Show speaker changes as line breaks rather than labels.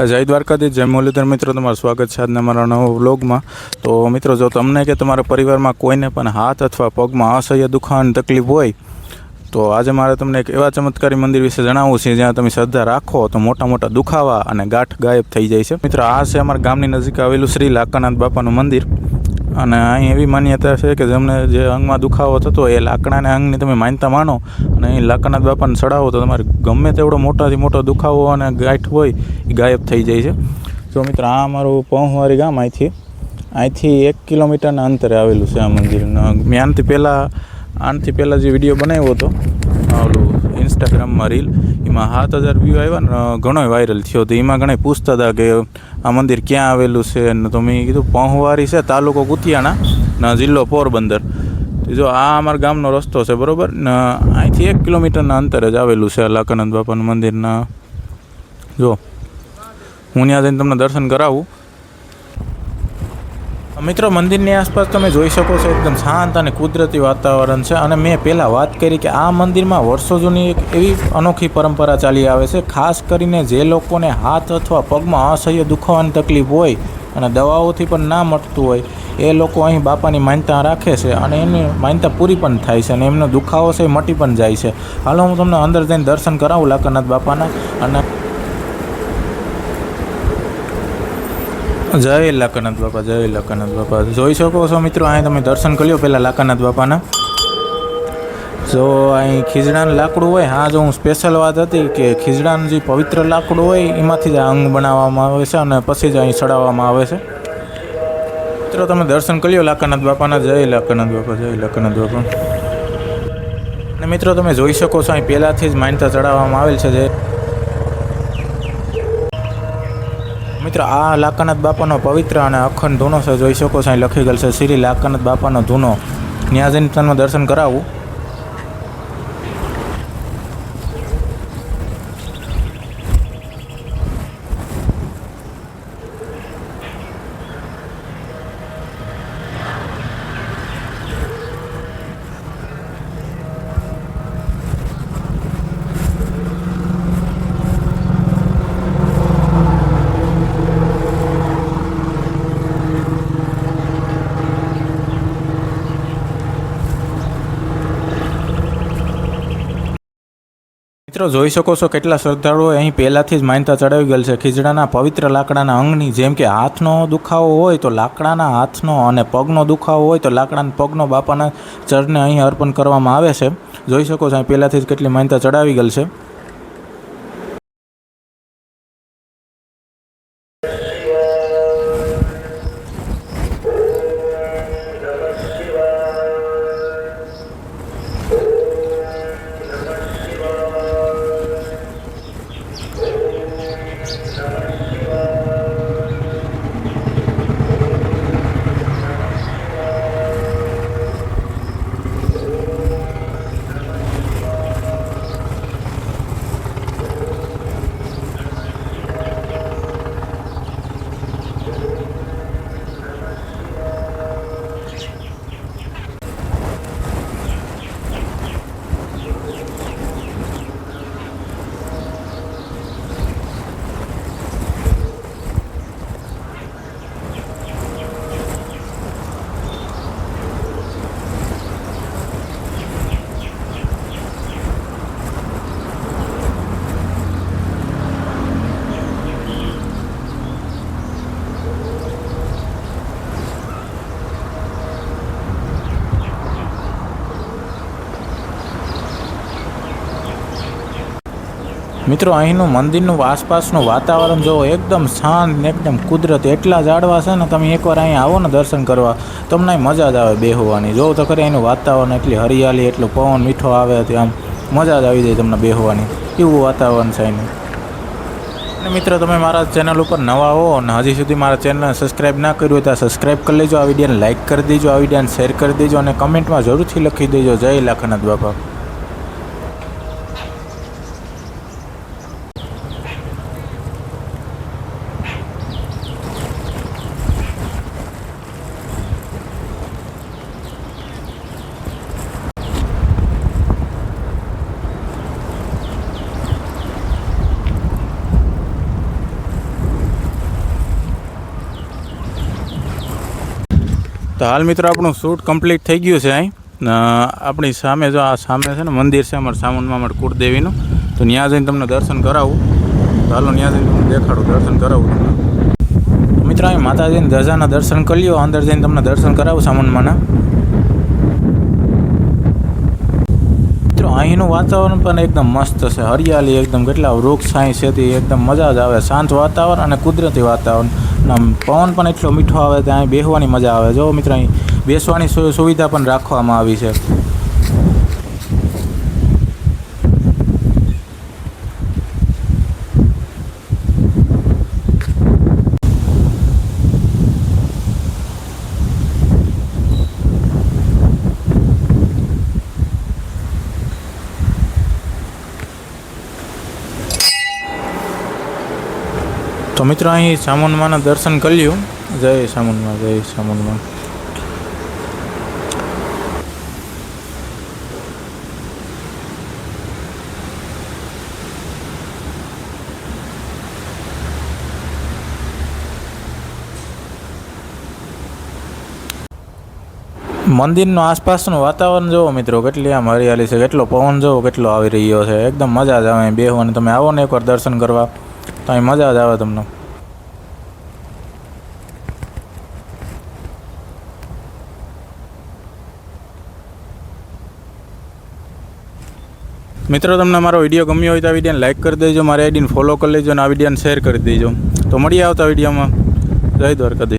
જય દ્વારકાધીશ, જય મુરલીધર. મિત્રો, તમારું સ્વાગત છે આજના મારા નવા વ્લોગમાં. તો મિત્રો, જો તમને કે તમારા પરિવારમાં કોઈને પણ હાથ અથવા પગમાં અસહ્ય દુખાવાની તકલીફ હોય તો આજે મારે તમને એક એવા ચમત્કારી મંદિર વિશે જણાવવું છે જ્યાં તમે શ્રદ્ધા રાખો તો મોટા મોટા દુખાવા અને ગાંઠ ગાયબ થઈ જાય છે. મિત્રો, આ છે અમારા ગામની નજીક આવેલું શ્રી લાકાનાથ બાપાનું મંદિર. અને અહીં એવી માન્યતા છે કે જેમને જે અંગમાં દુખાવો થતો હોય એ લાકડાના અંગની તમે માનતા માનો અને અહીં લાકાનાથ બાપાને ચડાવો તો તમારે ગમે તેવડો મોટાથી મોટો દુખાવો અને ગાંઠ હોય એ ગાયબ થઈ જાય છે. તો મિત્રો, આ અમારું પહોંવારી ગામ અહીંથી 1 કિલોમીટરના અંતરે આવેલું છે આ મંદિર. મેં આનાથી પહેલાં જે વિડીયો બનાવ્યો હતો ઓલું ઇન્સ્ટાગ્રામમાં રીલ, એમાં 7000 વ્યૂ આવ્યા ને ઘણો વાયરલ થયો. તો એમાં ઘણા પૂછતા હતા કે આ મંદિર ક્યાં આવેલું છે. ને તો મેં કીધું પહોંવારી છે, તાલુકો કુતિયાણા, જિલ્લો પોરબંદર. જો આ અમારા ગામનો રસ્તો છે, બરાબર ને અહીંથી 1 કિલોમીટરના અંતરે જ આવેલું છે લાકાનાથ બાપાનું મંદિરના. જો હું ત્યાં જઈને તમને દર્શન કરાવું. મિત્રો, મંદિરની આસપાસ તમે જોઈ શકો છો એકદમ શાંત અને કુદરતી વાતાવરણ છે. અને મેં પહેલાં વાત કરી કે આ મંદિરમાં વર્ષો જૂની એક એવી અનોખી પરંપરા ચાલી આવે છે. ખાસ કરીને જે લોકોને હાથ અથવા પગમાં અસહ્ય દુખાવાની તકલીફ હોય અને દવાઓથી પણ ના મટતું હોય એ લોકો અહીં બાપાની માનતા રાખે છે અને એની માનતા પૂરી પણ થાય છે અને એમનો દુખાવો છે એ મટી પણ જાય છે. હાલો હું તમને અંદર જઈને દર્શન કરાવું લાકાનાથ બાપાના. અને જય લાકાનાથ બાપા, જય લાકાનાથ બાપા. જોઈ શકો છો મિત્રો, અહીં તમે દર્શન કરી લો પહેલાં લાકાનાથ બાપાના. જો અહીં ખીજડાનું લાકડું હોય, હા, જો હું સ્પેશિયલ વાત હતી કે ખીજડાનું જે પવિત્ર લાકડું હોય એમાંથી જ આ અંગ બનાવવામાં આવે છે અને પછી જ અહીં ચડાવવામાં આવે છે. મિત્રો, તમે દર્શન કરી લો લાકાનાથ બાપાના. જય લાકાનાથ બાપા, જય લાકાનાથ બાપા. અને મિત્રો, તમે જોઈ શકો છો અહીં પહેલાંથી જ માન્યતા ચડાવવામાં આવેલ છે. જે મિત્રો, આ લાકાનાથ બાપાનો પવિત્ર અને અખંડ ધૂનો છે. જોઈ શકો છો અહીં લખી ગયેલ છે શ્રી લાકાનાથ બાપાનો ધૂનો. ત્યાં જઈને તમને દર્શન કરાવું. મિત્રો, જોઈ શકો છો કેટલા શ્રદ્ધાળુઓ અહીં પહેલાંથી જ માન્યતા ચડાવી ગયેલ છે. ખીજડાના પવિત્ર લાકડાના અંગની, જેમ કે હાથનો દુખાવો હોય તો લાકડાના હાથનો અને પગનો દુખાવો હોય તો લાકડાના પગનો બાપાના ચરણને અહીં અર્પણ કરવામાં આવે છે. જોઈ શકો છો અહીં પહેલાંથી જ કેટલી માન્યતા ચડાવી ગયેલ છે. મિત્રો, અહીંનું મંદિરનું આસપાસનું વાતાવરણ જો એકદમ શાંત ને એકદમ કુદરતી. એટલા ઝાડવા છે ને, તમે એકવાર અહીં આવો ને દર્શન કરવા, તમને મજા જ આવે બેહવાની. જો તો ખરી અહીંનું વાતાવરણ, એટલી હરિયાળી, એટલો પવન મીઠો આવે, આમ મજા જ આવી જાય તમને બેહવાની. એવું વાતાવરણ છે અહીંનું. અને મિત્રો, તમે મારા ચેનલ ઉપર નવા હો અને હજી સુધી મારા ચેનલને સબસ્ક્રાઈબ ના કર્યું હોય તો સબસ્ક્રાઈબ કરી લેજો. આ વિડીયોને લાઇક કરી દેજો, આ વિડીયોને શેર કરી દેજો અને કમેન્ટમાં જરૂરથી લખી દેજો જય લાખાનાથ બાપા. તો હાલ મિત્રો આપણું શૂટ કમ્પ્લીટ થઈ ગયું છે. અહીં આપણી સામે જો આ સામે છે ને મંદિર છે અમારા સામુંડમાં અમારા કુળદેવીનું, તો ત્યાં જઈને તમને દર્શન કરાવું. તો હાલો ત્યાં જઈને તમને દેખાડું, દર્શન કરાવું તમને. મિત્રો અહીં માતાજીની ધજાના દર્શન કરી લ્યો, અંદર જઈને તમને દર્શન કરાવું સામુંડમાંના. મિત્રો અહીંનું વાતાવરણ પણ એકદમ મસ્ત છે, હરિયાળી એકદમ, કેટલા વૃક્ષ અહીં છે, એકદમ મજા જ આવે. શાંત વાતાવરણ અને કુદરતી વાતાવરણ, પવન પણ એટલો મીઠો આવે ત્યાં અહીં બેસવાની મજા આવે. જો મિત્રો અહીં બેસવાની સુવિધા પણ રાખવામાં આવી છે. તો મિત્રો અહીં સામુંડમાના દર્શન કરી લ્યું. જય સામુંડમાં, જય સામુંડમાં. મંદિરનું આસપાસનું વાતાવરણ જુઓ મિત્રો, કેટલી આમ હરિયાળી છે, કેટલો પવન જુઓ કેટલો આવી રહ્યો છે. એકદમ મજા જ આવે બેહવાની. તમે આવો ને એકવાર દર્શન કરવા તો અહીં મજા જ આવે તમને. મિત્રો તમને મારો વિડીયો ગમ્યો હોય તો આ વિડીયોને લાઇક કરી દેજો, મારી આઈડીને ફોલો કરી લેજો અને આ વિડીયોને શેર કરી દેજો. તો મળીએ આવતા વિડીયોમાં. જય દ્વારકાધીશ.